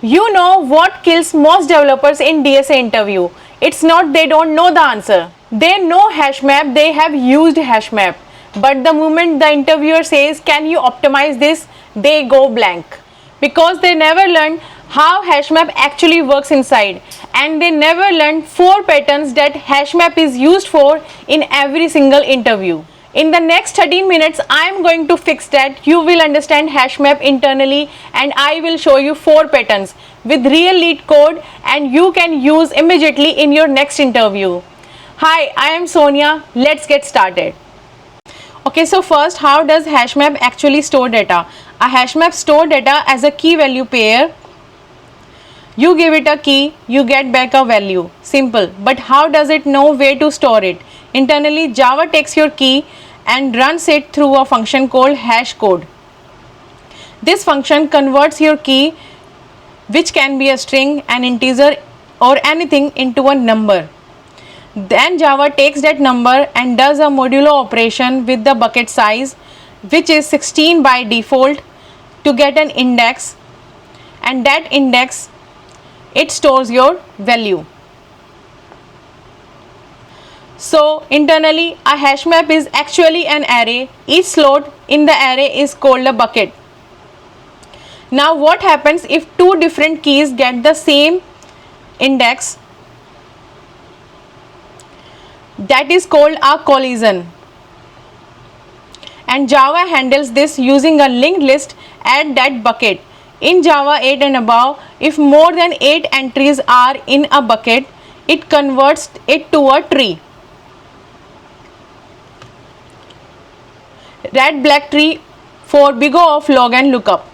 You know what kills most developers in DSA interview? It's not they don't know the answer. They know HashMap, they have used HashMap. But the moment the interviewer says, can you optimize this? They go blank. Because they never learned how HashMap actually works inside. And they never learned 4 patterns that HashMap is used for in every single interview. In the next 13 minutes, I am going to fix that. You will understand HashMap internally and I will show you 4 patterns with real lead code and you can use immediately in your next interview. Hi, I am Sonia. Let's get started. Okay, so first, how does HashMap actually store data? A HashMap store data as a key value pair. You give it a key, you get back a value. Simple. But how does it know where to store it? Internally, Java takes your key and runs it through a function called hashcode. This function converts your key, which can be a string, an integer, or anything, into a number. Then Java takes that number and does a modulo operation with the bucket size, which is 16 by default, to get an index, and that index it stores your value. So internally a HashMap is actually an array. Each slot in the array is called a bucket. Now what happens if 2 different keys get the same index? That is called a collision. And Java handles this using a linked list at that bucket. In Java 8 and above, if more than 8 entries are in a bucket, it converts it to a tree. Red black tree for big O of log and lookup.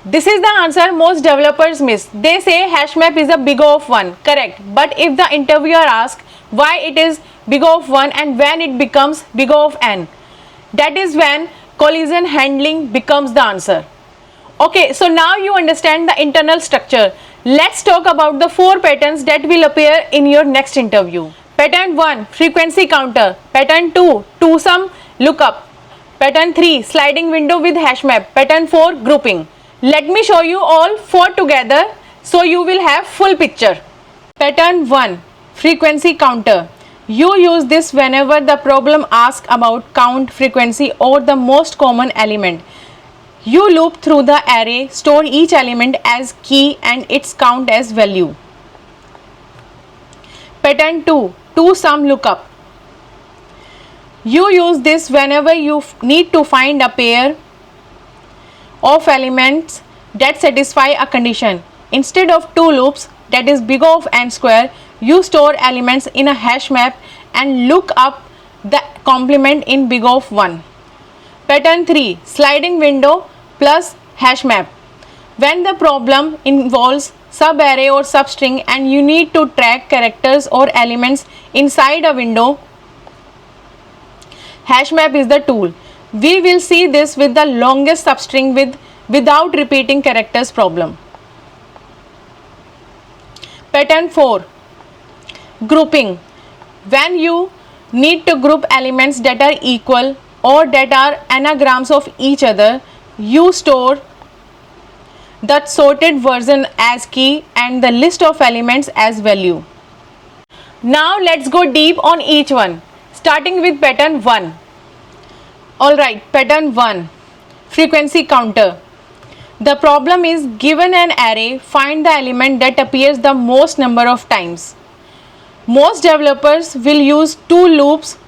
This is the answer most developers miss. They say HashMap is a big O of 1. Correct. But if the interviewer asks why it is big O of 1 and when it becomes big O of n, that is when collision handling becomes the answer. Okay, so now you understand the internal structure. Let's talk about the 4 patterns that will appear in your next interview. Pattern 1, frequency counter. Pattern 2, two-sum lookup. Pattern 3, sliding window with HashMap. Pattern 4, grouping. Let me show you all 4 together so you will have full picture. Pattern 1, frequency counter. You use this whenever the problem asks about count, frequency or the most common element. You loop through the array, store each element as key and its count as value. Pattern 2, two-sum lookup. You use this whenever you need to find a pair of elements that satisfy a condition. Instead of 2 loops, that is big O of n square, you store elements in a HashMap and look up the complement in big O of 1. Pattern 3, sliding window plus HashMap. When the problem involves subarray or substring and you need to track characters or elements inside a window, HashMap is the tool. We will see this with the longest substring without repeating characters problem. Pattern 4, grouping. When you need to group elements that are equal or that are anagrams of each other, you store the sorted version as key and the list of elements as value. Now let's go deep on each one, starting with pattern 1. Alright, pattern 1, frequency counter. The problem is, given an array, find the element that appears the most number of times. Most developers will use 2 loops.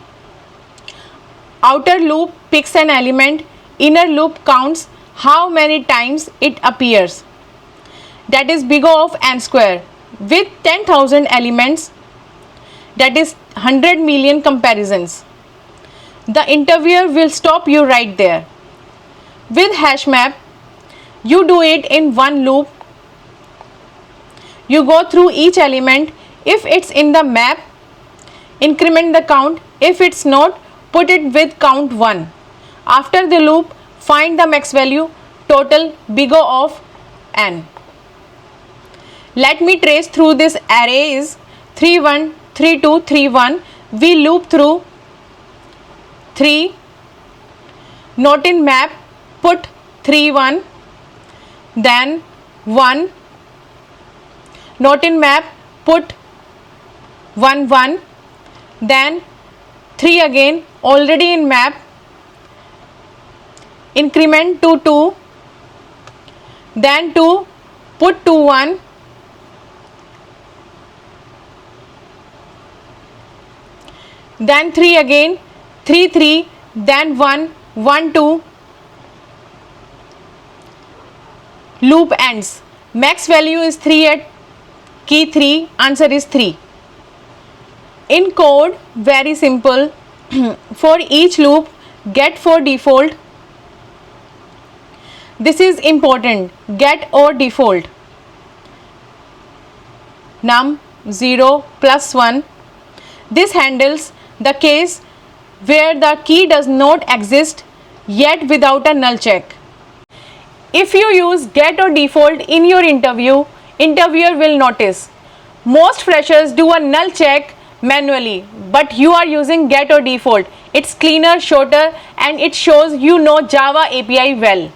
Outer loop picks an element, inner loop counts how many times it appears. That is big O of n square. With 10,000 elements, that is 100 million comparisons. The interviewer will stop you right there. With HashMap, you do it in 1 loop. You go through each element. If it's in the map, increment the count. If it's not, put it with count 1. After the loop, find the max value, total big O of n. Let me trace through this array is 3 1 3 2 3 1. We loop through 3, not in map, put 3 1, then 1, not in map, put 1 1, then 3 again, already in map, increment to 2, then 2, put 2 1, then 3 again, 3 3, then 1 1 2, loop ends. Max value is 3 at key 3, answer is 3. In code, very simple. For each loop, get for default. This is important, get or default. Num 0 plus 1. This handles the case where the key does not exist yet without a null check. If you use get or default in your interview, interviewer will notice. Most freshers do a null check manually, but you are using get or default. It's cleaner, shorter, and it shows you know Java API well.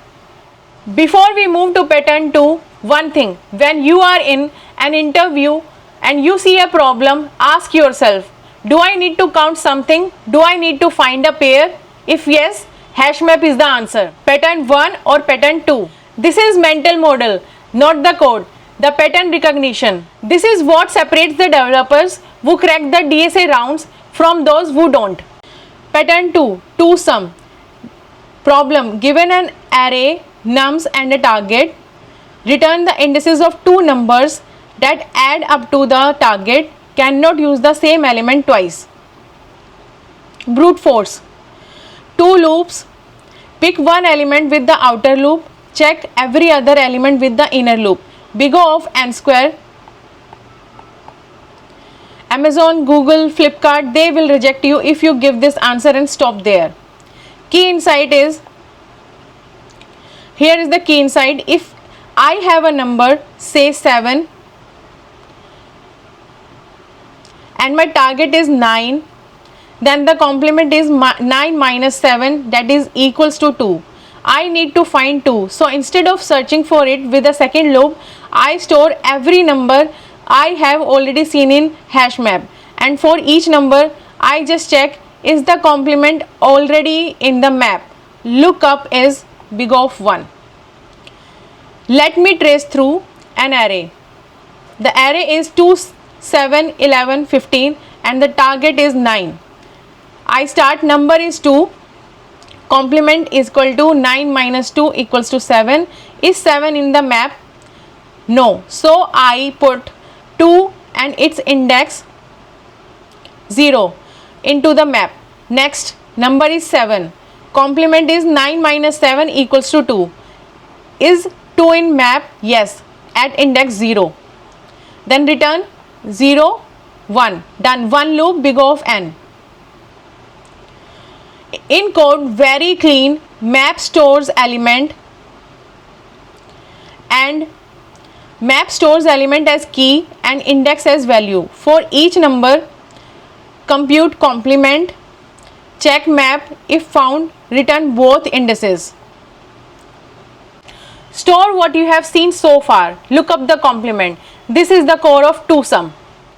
Before we move to pattern 2, one thing, when you are in an interview and you see a problem, ask yourself, do I need to count something? Do I need to find a pair? If yes, hash map is the answer. Pattern 1 or pattern 2. This is mental model, not the code. The pattern recognition. This is what separates the developers who crack the DSA rounds from those who don't. Pattern 2, 2 sum. Problem, given an array, nums and a target, return the indices of two numbers that add up to the target, cannot use the same element twice. Brute force. 2 loops, pick one element with the outer loop, check every other element with the inner loop. Big O of n square. Amazon, Google, Flipkart, they will reject you if you give this answer and stop there. Key insight is, here is the key insight. If I have a number, say 7, and my target is 9, then the complement is 9 minus 7, that is equals to 2. I need to find 2. So instead of searching for it with the second loop, I store every number I have already seen in hash map, and for each number I just check, is the complement already in the map. Lookup is big of 1. Let me trace through an array. The array is 2, 7, 11, 15 and the target is 9. I start, number is 2, complement is equal to 9 minus 2 equals to 7. Is 7 in the map? No. So I put 2 and its index 0 into the map. Next, number is 7. Complement is 9 minus 7 equals to 2. Is 2 in map? Yes, at index 0. Then return 0, 1. Done. One loop, big O of n. In code, very clean. Map stores element and map stores element as key and index as value. For each number, compute complement, check map, if found, return both indices. Store what you have seen so far. Look up the complement. This is the core of 2 sum.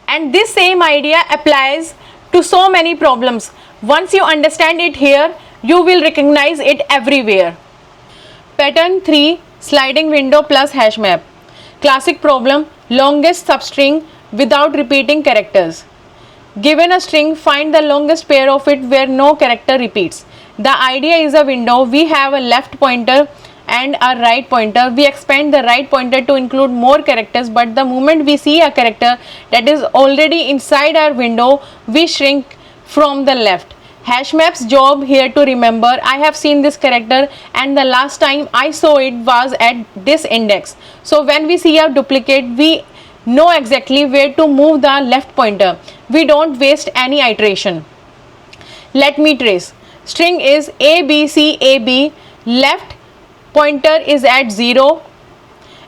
And this same idea applies to so many problems. Once you understand it here, you will recognize it everywhere. Pattern 3, sliding window plus hash map. Classic problem, longest substring without repeating characters. Given a string, find the longest pair of it where no character repeats. The idea is a window. We have a left pointer and a right pointer. We expand the right pointer to include more characters, but the moment we see a character that is already inside our window, we shrink from the left. Hash map's job here to remember, I have seen this character and the last time I saw it was at this index. So when we see a duplicate, we know exactly where to move the left pointer. We don't waste any iteration. Let me trace. String is ABCAB, left pointer is at 0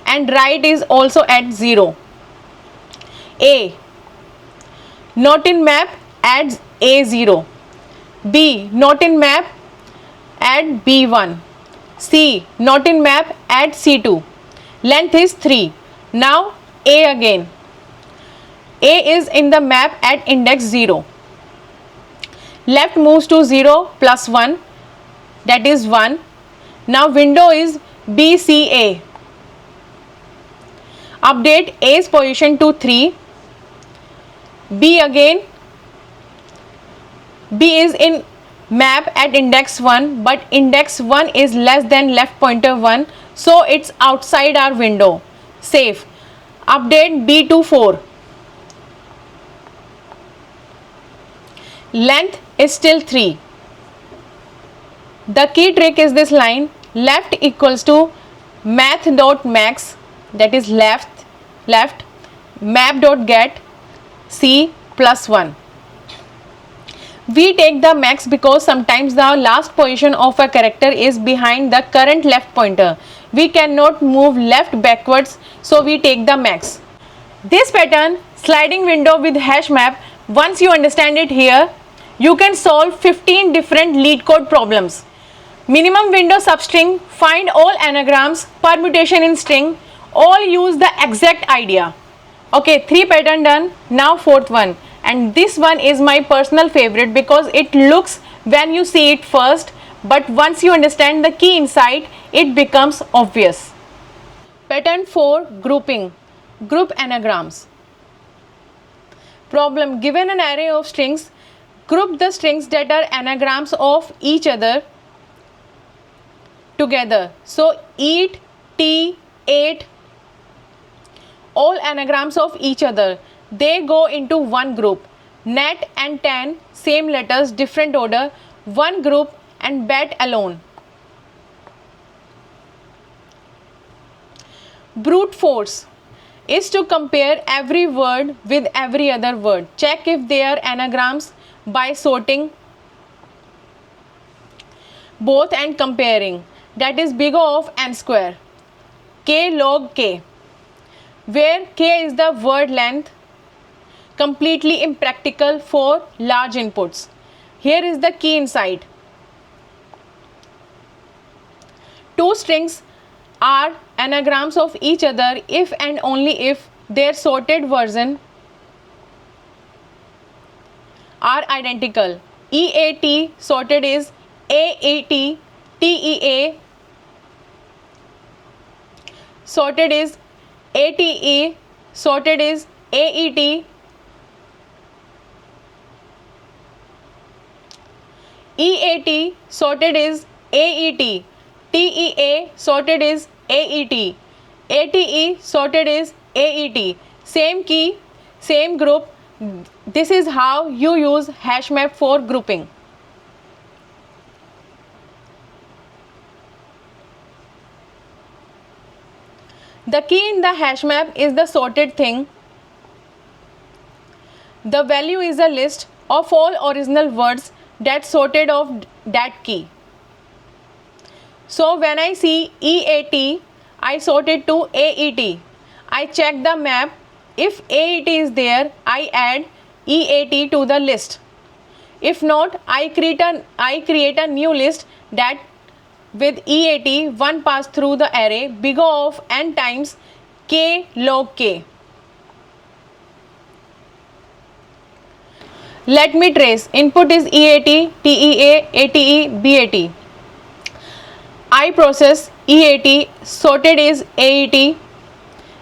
and right is also at 0. A, not in map, adds A0. B, not in map, add B1. C, not in map, add C2. length is 3. Now A again. A is in the map at index 0. Left moves to 0 plus 1, that is 1. Now window is BCA. Update A's position to 3. B again. B is in map at index 1, but index 1 is less than left pointer 1, so it's outside our window. Safe. Update B to 4. Length is still 3. The key trick is this line: left equals to math.max, that is left, map.get C plus 1. We take the max because sometimes the last position of a character is behind the current left pointer. We cannot move left backwards, so we take the max. This pattern, sliding window with hash map, once you understand it here, you can solve 15 different lead code problems. Minimum window substring, find all anagrams, permutation in string, all use the exact idea. Okay, 3 pattern done. Now 4th one, and this one is my personal favorite because it looks when you see it first, but once you understand the key inside, it becomes obvious. Pattern 4, grouping, group anagrams. Problem: given an array of strings, group the strings that are anagrams of each other together. So eat, tea, ate, all anagrams of each other. They go into one group. Net and tan, same letters, different order, one group, and bat alone. Brute force is to compare every word with every other word. Check if they are anagrams by sorting both and comparing. That is big O of n square, k log k, where k is the word length, completely impractical for large inputs. Here is the key inside. Two strings are anagrams of each other if and only if their sorted version are identical. EAT sorted is AET, TEA sorted is ATE, sorted is AET, EAT sorted is AET, TEA sorted is AET, ATE sorted is AET. Same key, same group. This is how you use hash map for grouping. The key in the hash map is the sorted thing. The value is a list of all original words that sorted of that key. So when I see EAT, I sort it to AET. I check the map. If AET is there, I add EAT to the list. If not, I create a new list that with EAT, one pass through the array big O of n times k log k. Let me trace. Input is EAT, TEA, ATE, BAT. I process EAT, sorted is AET,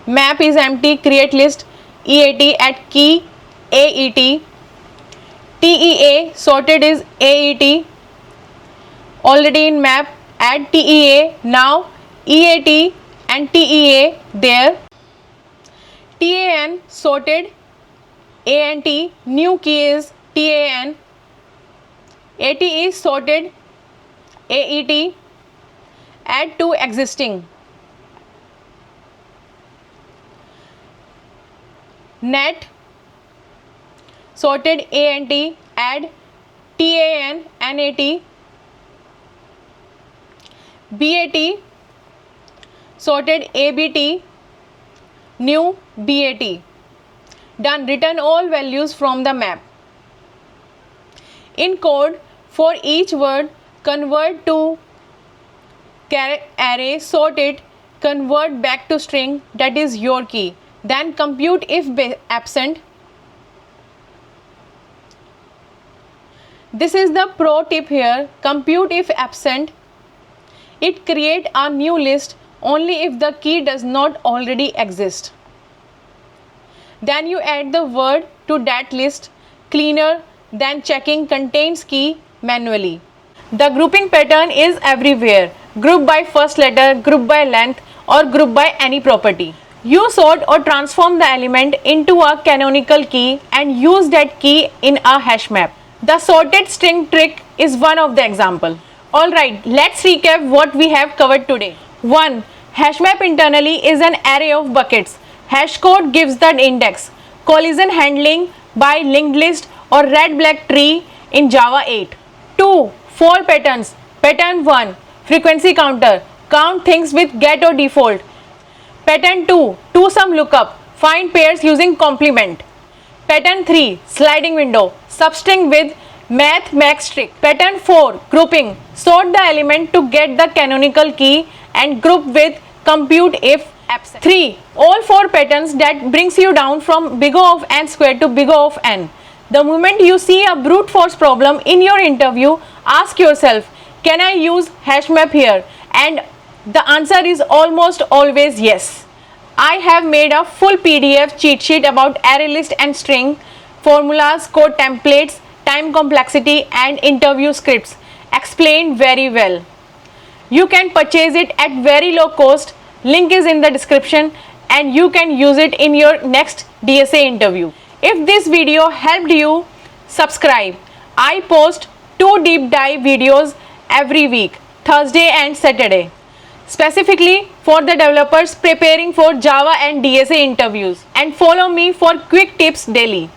map is empty, create list EAT at key AET, TEA, sorted is AET, already in map, add TEA, now EAT and TEA there, TAN sorted ANT, new key is TAN, ATE sorted AET, add to existing, net sorted ANT, add TAN, NAT, BAT sorted ABT, new BAT. Done. Return all values from the map. In code, for each word, convert to array, sort it, convert back to string, that is your key. Then compute if absent. This is the pro tip here. Compute if absent. It create a new list only if the key does not already exist. Then you add the word to that list. Cleaner than checking contains key manually. The grouping pattern is everywhere. Group by first letter, group by length, or group by any property. You sort or transform the element into a canonical key and use that key in a hash map. The sorted string trick is one of the example. Alright, let's recap what we have covered today. 1. Hash map internally is an array of buckets. Hash code gives the index. Collision handling by linked list or red black tree in Java 8. 2. 4 patterns. Pattern 1. Frequency counter. Count things with get or default. Pattern 2. Two-sum lookup. Find pairs using complement. Pattern 3. Sliding window. Substring with math max trick. Pattern 4. Grouping. Sort the element to get the canonical key and group with compute if absent. 3. All 4 patterns that brings you down from big O of n squared to big O of n. The moment you see a brute force problem in your interview, ask yourself, can I use hash map here? And the answer is almost always yes. I have made a full PDF cheat sheet about array list and string, formulas, code templates, time complexity and interview scripts explained very well. You can purchase it at very low cost. Link is in the description and you can use it in your next DSA interview. If this video helped you, subscribe. I post 2 deep dive videos every week, Thursday and Saturday, specifically for the developers preparing for Java and DSA interviews. And follow me for quick tips daily.